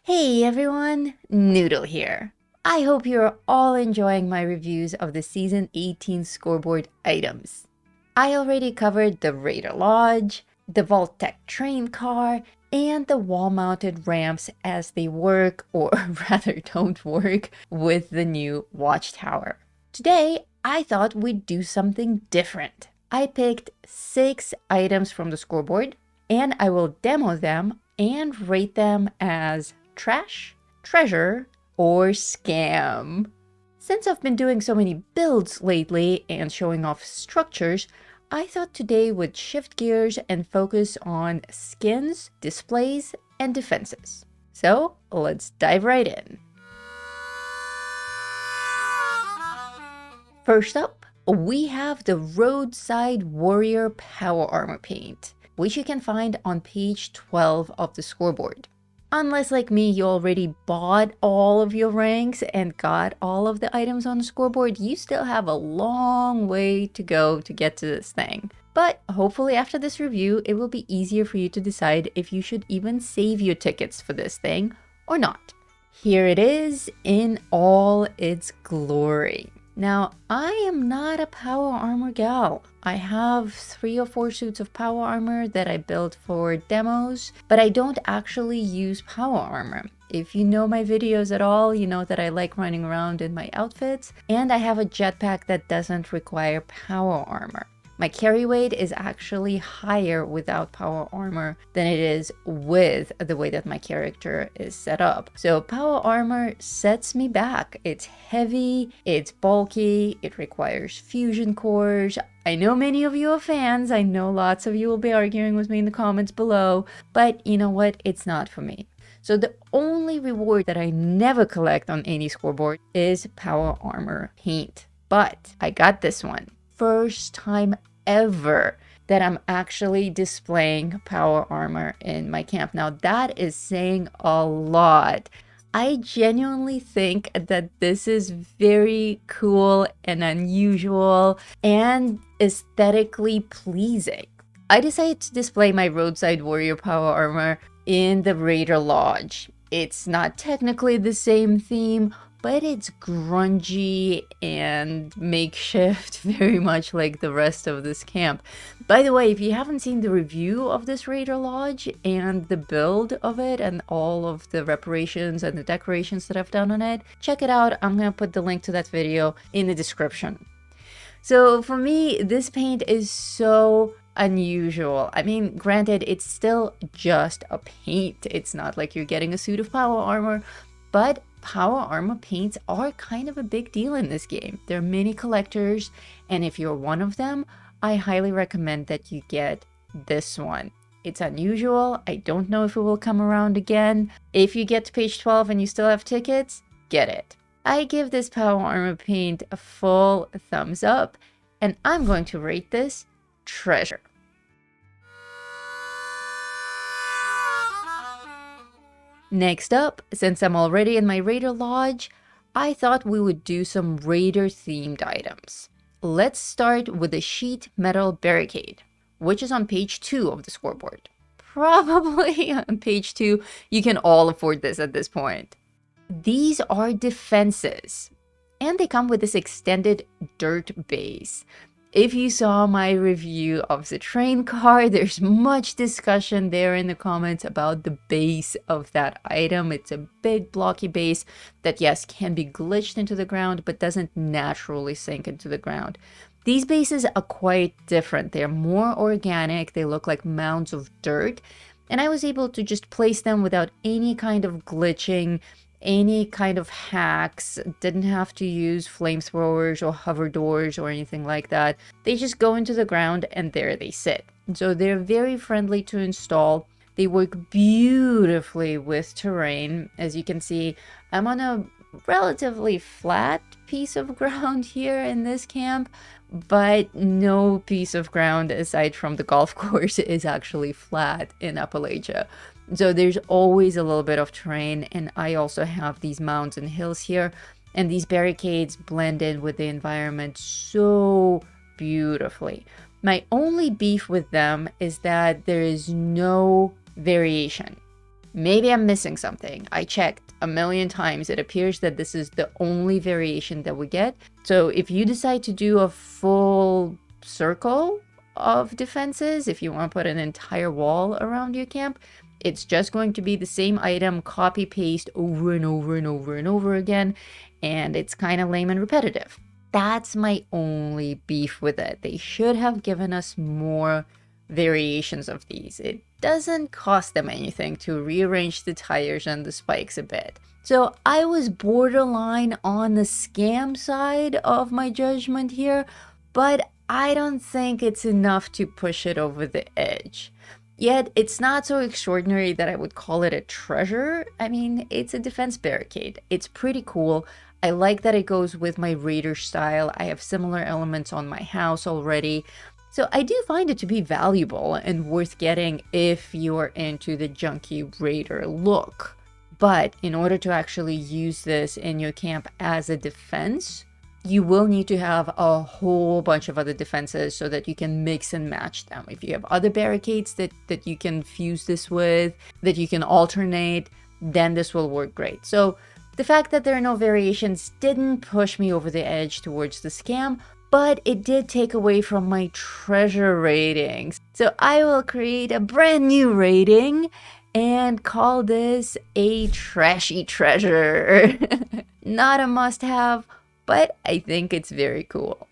Hey everyone, Noodle here. I hope you're all enjoying my reviews of the Season 18 scoreboard items. I already covered the Raider Lodge, the Vault-Tec train car, and the wall-mounted ramps as they work, or rather don't work, with the new watchtower. Today, I thought we'd do something different. I picked 6 items from the scoreboard, and I will demo them and rate them as trash, treasure, or scam. Since I've been doing so many builds lately and showing off structures, I thought today would shift gears and focus on skins, displays, and defenses. So let's dive right in. First up, we have the Roadside Warrior Power Armor paint, which you can find on page 12 of the scoreboard. Unless like me, you already bought all of your ranks and got all of the items on the scoreboard, you still have a long way to go to get to this thing. But hopefully after this review, it will be easier for you to decide if you should even save your tickets for this thing or not. Here it is in all its glory. Now, I am not a power armor gal. I have 3 or 4 suits of power armor that I built for demos, but I don't actually use power armor. If you know my videos at all, you know that I like running around in my outfits, and I have a jetpack that doesn't require power armor. My carry weight is actually higher without power armor than it is with the way that my character is set up. So power armor sets me back. It's heavy, it's bulky, it requires fusion cores. I know many of you are fans. I know lots of you will be arguing with me in the comments below, but you know what? It's not for me. So the only reward that I never collect on any scoreboard is power armor paint. But I got this one. First time ever that I'm actually displaying power armor in my camp. Now that is saying a lot. I genuinely think that this is very cool and unusual and aesthetically pleasing. I decided to display my Roadside Warrior power armor in the Raider Lodge. It's not technically the same theme, but it's grungy and makeshift, very much like the rest of this camp. By the way, if you haven't seen the review of this Raider Lodge and the build of it and all of the reparations and the decorations that I've done on it, check it out. I'm gonna put the link to that video in the description. So for me, this paint is so unusual. I mean, granted, it's still just a paint. It's not like you're getting a suit of power armor, but power armor paints are kind of a big deal in this game. There are many collectors, and if you're one of them, I highly recommend that you get this one. It's unusual. I don't know if it will come around again. If you get to page 12 and you still have tickets, get it. I give this power armor paint a full thumbs up, and I'm going to rate this treasure. Next up, since I'm already in my Raider Lodge, I thought we would do some Raider themed items. Let's start with the sheet metal barricade, which is on page 2 of the scoreboard. Probably on page 2, you can all afford this at this point. These are defenses, and they come with this extended dirt base. If you saw my review of the train car, there's much discussion there in the comments about the base of that item. It's a big blocky base that, yes, can be glitched into the ground, but doesn't naturally sink into the ground. These bases are quite different. They're more organic. They look like mounds of dirt. And I was able to just place them without any kind of glitching, any kind of hacks. Didn't have to use flamethrowers or hover doors or anything like that. They just go into the ground and there they sit. So they're very friendly to install. They work beautifully with terrain. As you can see, I'm on a relatively flat piece of ground here in this camp, but no piece of ground aside from the golf course is actually flat in Appalachia. So there's always a little bit of terrain, and I also have these mountains and hills here, and these barricades blend in with the environment so beautifully. My only beef with them is that there is no variation. Maybe I'm missing something. I checked a million times. It appears that this is the only variation that we get. So if you decide to do a full circle of defenses, if you want to put an entire wall around your camp, it's just going to be the same item, copy paste over and over and over and over again, and it's kind of lame and repetitive. That's my only beef with it. They should have given us more variations of these. It doesn't cost them anything to rearrange the tires and the spikes a bit. So I was borderline on the scam side of my judgment here, but I don't think it's enough to push it over the edge. Yet it's not so extraordinary that I would call it a treasure. I mean, it's a defense barricade. It's pretty cool. I like that it goes with my raider style. I have similar elements on my house already. So I do find it to be valuable and worth getting if you're into the junky raider look. But in order to actually use this in your camp as a defense, you will need to have a whole bunch of other defenses so that you can mix and match them. If you have other barricades that you can fuse this with, that you can alternate, then this will work great. So the fact that there are no variations didn't push me over the edge towards the scam, but it did take away from my treasure ratings. So I will create a brand new rating and call this a trashy treasure. Not a must-have, but I think it's very cool.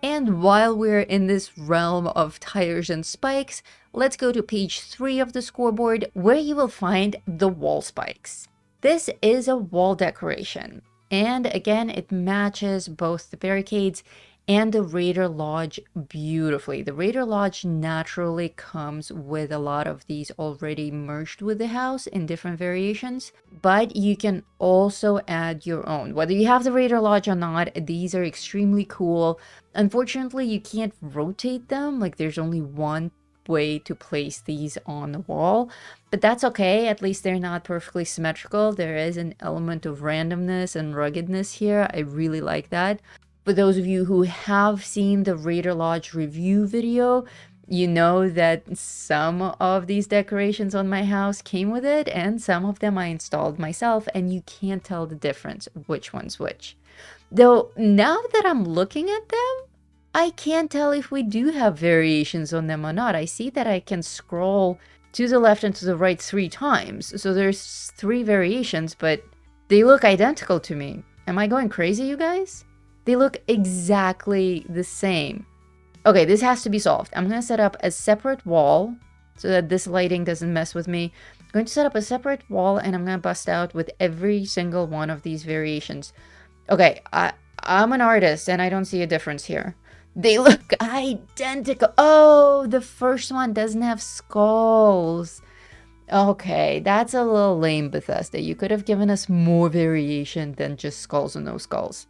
And while we're in this realm of tires and spikes, let's go to page 3 of the scoreboard, where you will find the wall spikes. This is a wall decoration, and again, it matches both the barricades and the Raider Lodge beautifully. The Raider Lodge naturally comes with a lot of these already merged with the house in different variations, but you can also add your own. Whether you have the Raider Lodge or not, these are extremely cool. Unfortunately, you can't rotate them. Like, there's only one way to place these on the wall, but that's okay. At least they're not perfectly symmetrical. There is an element of randomness and ruggedness here. I really like that. For those of you who have seen the Raider Lodge review video, you know that some of these decorations on my house came with it, and some of them I installed myself, and you can't tell the difference which one's which. Though now that I'm looking at them, I can't tell if we do have variations on them or not. I see that I can scroll to the left and to the right 3 times, so there's 3 variations, but they look identical to me. Am I going crazy, you guys? They look exactly the same. Okay, this has to be solved. I'm going to set up a separate wall so that this lighting doesn't mess with me. I'm going to set up a separate wall, and I'm going to bust out with every single one of these variations. Okay, I'm an artist, and I don't see a difference here. They look identical. Oh, the first one doesn't have skulls. Okay, that's a little lame, Bethesda. You could have given us more variation than just skulls and no skulls.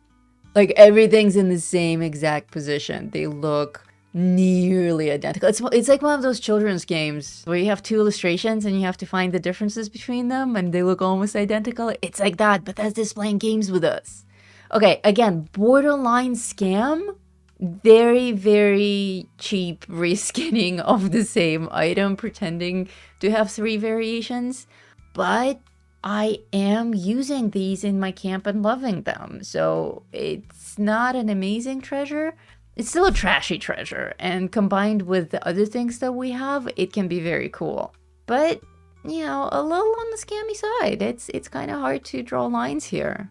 Like, everything's in the same exact position. They look nearly identical. It's like one of those children's games where you have 2 illustrations and you have to find the differences between them and they look almost identical. It's like that, but that's playing games with us. Okay, again, borderline scam. Very, very cheap reskinning of the same item, pretending to have 3 variations. But I am using these in my camp and loving them. So it's not an amazing treasure. It's still a trashy treasure. And combined with the other things that we have, it can be very cool. But, you know, a little on the scammy side. It's kind of hard to draw lines here.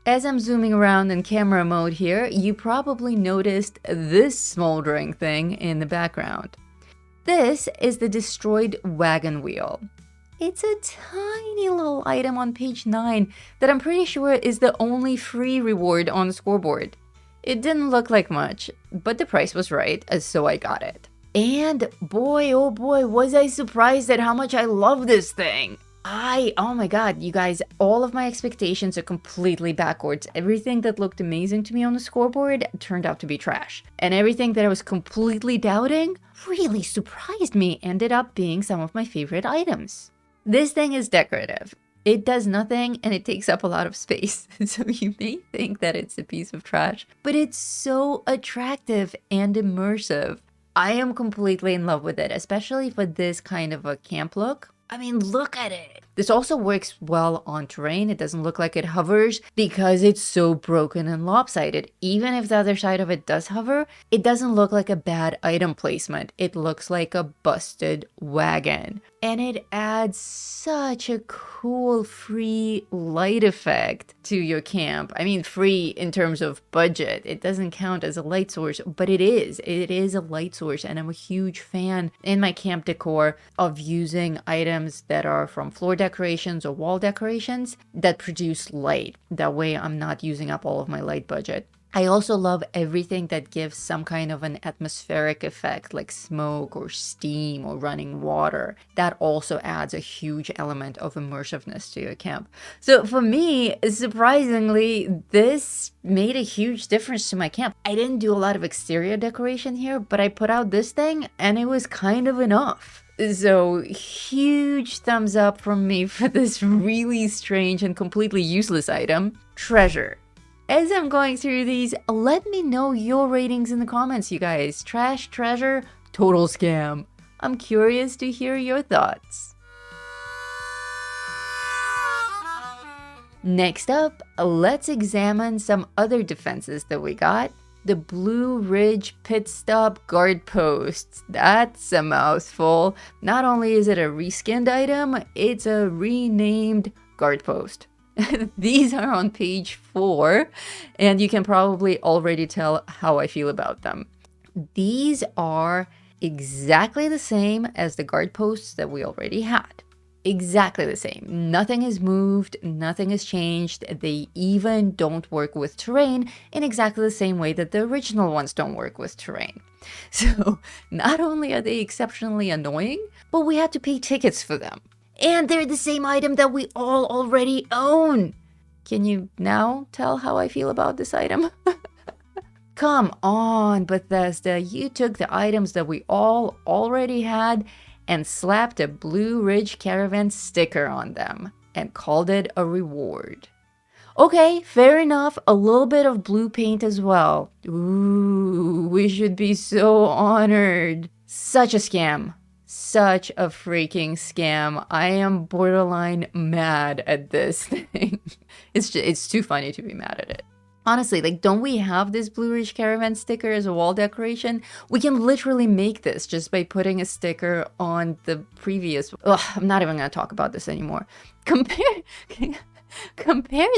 As I'm zooming around in camera mode here, you probably noticed this smoldering thing in the background. This is the destroyed wagon wheel. It's a tiny little item on page 9 that I'm pretty sure is the only free reward on the scoreboard. It didn't look like much, but the price was right, so I got it. And boy, oh boy, was I surprised at how much I love this thing. Oh my god, you guys, all of my expectations are completely backwards. Everything that looked amazing to me on the scoreboard turned out to be trash. And everything that I was completely doubting really surprised me, ended up being some of my favorite items. This thing is decorative. It does nothing and it takes up a lot of space. So you may think that it's a piece of trash, but it's so attractive and immersive. I am completely in love with it, especially for this kind of a camp look. I mean, look at it. This also works well on terrain. It doesn't look like it hovers because it's so broken and lopsided. Even if the other side of it does hover, it doesn't look like a bad item placement. It looks like a busted wagon. And it adds such a cool free light effect to your camp. I mean, free in terms of budget. It doesn't count as a light source, but it is. It is a light source, and I'm a huge fan in my camp decor of using items that are from floor decorations or wall decorations that produce light. That way I'm not using up all of my light budget. I also love everything that gives some kind of an atmospheric effect, like smoke or steam or running water. That also adds a huge element of immersiveness to your camp. So for me, surprisingly, this made a huge difference to my camp. I didn't do a lot of exterior decoration here, but I put out this thing and it was kind of enough. So huge thumbs up from me for this really strange and completely useless item, treasure. As I'm going through these, let me know your ratings in the comments, you guys. Trash, treasure, total scam. I'm curious to hear your thoughts. Next up, let's examine some other defenses that we got. The Blue Ridge Pit Stop Guard Posts. That's a mouthful. Not only is it a reskinned item, it's a renamed guard post. These are on page 4, and you can probably already tell how I feel about them. These are exactly the same as the guard posts that we already had. Exactly the same. Nothing is moved, nothing has changed. They even don't work with terrain in exactly the same way that the original ones don't work with terrain. So not only are they exceptionally annoying, but we had to pay tickets for them. And they're the same item that we all already own. Can you now tell how I feel about this item? Come on, Bethesda. You took the items that we all already had and slapped a Blue-Ridge-Caravan sticker on them and called it a reward. Okay, fair enough. A little bit of blue paint as well. Ooh, we should be so honored. Such a scam. Such a freaking scam. I am borderline mad at this thing. It's too funny to be mad at it. Honestly, like, don't we have this Blue-Ridge-Caravan sticker as a wall decoration? We can literally make this just by putting a sticker on the previous... Ugh, I'm not even going to talk about this anymore. Compare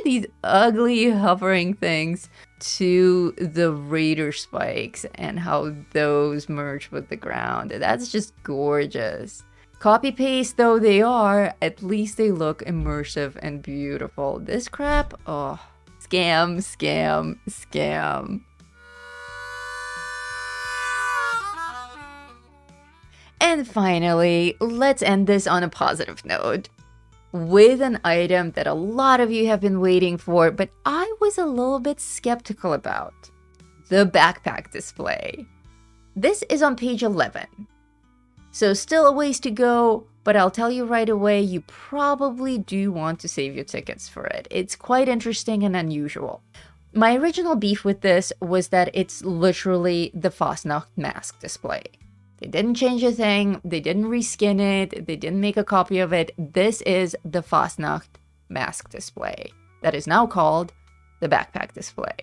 these ugly hovering things to the Raider spikes and how those merge with the ground. That's just gorgeous. Copy paste though they are, at least they look immersive and beautiful. This crap, oh, scam, scam, scam. And finally, let's end this on a positive note with an item that a lot of you have been waiting for, but I was a little bit skeptical about. The backpack display. This is on page 11. So still a ways to go, but I'll tell you right away, you probably do want to save your tickets for it. It's quite interesting and unusual. My original beef with this was that it's literally the Fastnacht mask display. They didn't change a thing, they didn't reskin it, they didn't make a copy of it. This is the Fastnacht mask display that is now called the backpack display.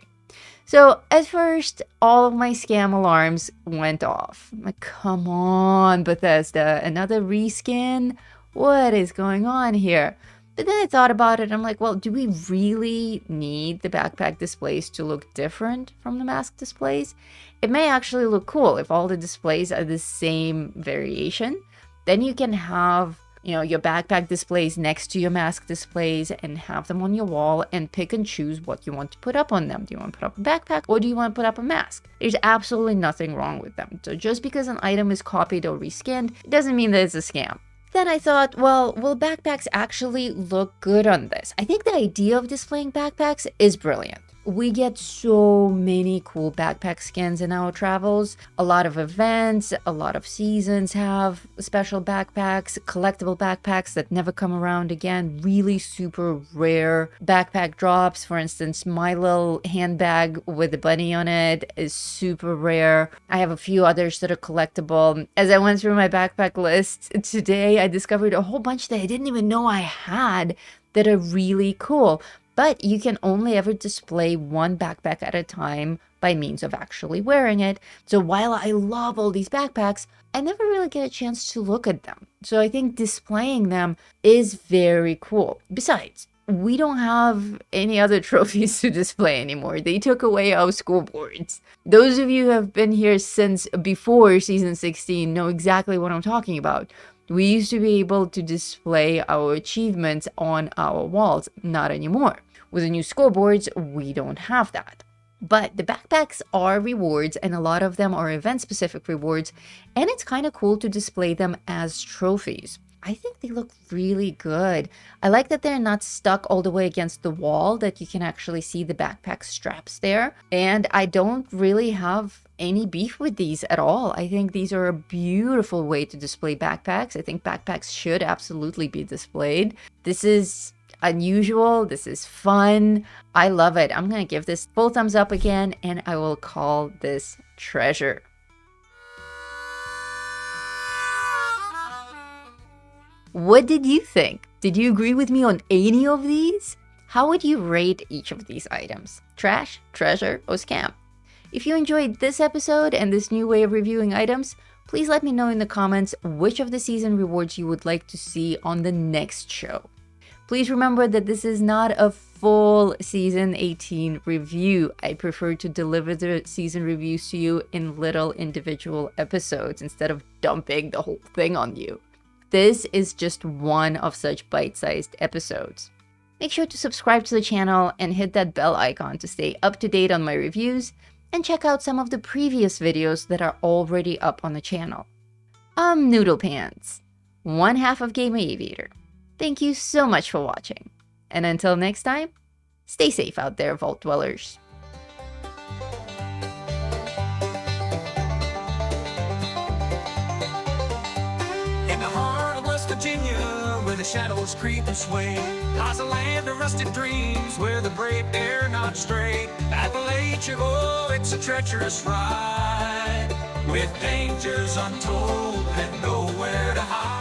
So at first, all of my scam alarms went off. I'm like, come on, Bethesda, another reskin? What is going on here? But then I thought about it, I'm like, well, do we really need the backpack displays to look different from the mask displays? It may actually look cool if all the displays are the same variation. Then you can have, you know, your backpack displays next to your mask displays and have them on your wall and pick and choose what you want to put up on them. Do you want to put up a backpack or do you want to put up a mask? There's absolutely nothing wrong with them. So just because an item is copied or reskinned, it doesn't mean that it's a scam. Then I thought, well, will backpacks actually look good on this? I think the idea of displaying backpacks is brilliant. We get so many cool backpack skins in our travels. A lot of events, a lot of seasons have special backpacks, collectible backpacks that never come around again, really super rare backpack drops. For instance, my little handbag with a bunny on it is super rare. I have a few others that are collectible. As I went through my backpack list today, I discovered a whole bunch that I didn't even know I had that are really cool. But you can only ever display one backpack at a time by means of actually wearing it. So while I love all these backpacks, I never really get a chance to look at them. So I think displaying them is very cool. Besides, we don't have any other trophies to display anymore. They took away our scoreboards. Those of you who have been here since before season 16 know exactly what I'm talking about. We used to be able to display our achievements on our walls, not anymore. With the new scoreboards, we don't have that. But the backpacks are rewards, and a lot of them are event-specific rewards, and it's kind of cool to display them as trophies. I think they look really good. I like that they're not stuck all the way against the wall, that you can actually see the backpack straps there. And I don't really have any beef with these at all. I think these are a beautiful way to display backpacks. I think backpacks should absolutely be displayed. This is unusual. This is fun. I love it. I'm going to give this full thumbs up again, and I will call this treasure. What did you think? Did you agree with me on any of these? How would you rate each of these items? Trash, treasure, or scam? If you enjoyed this episode and this new way of reviewing items, please let me know in the comments which of the season rewards you would like to see on the next show. Please remember that this is not a full season 18 review. I prefer to deliver the season reviews to you in little individual episodes instead of dumping the whole thing on you. This is just one of such bite-sized episodes. Make sure to subscribe to the channel and hit that bell icon to stay up to date on my reviews, and check out some of the previous videos that are already up on the channel. I'm Noodle Pants, one half of Game Aviator. Thank you so much for watching, and until next time, stay safe out there, Vault Dwellers. Virginia, where the shadows creep and sway, lies a land of rusted dreams, where the brave dare not stray. Appalachia, oh, it's a treacherous ride, with dangers untold and nowhere to hide.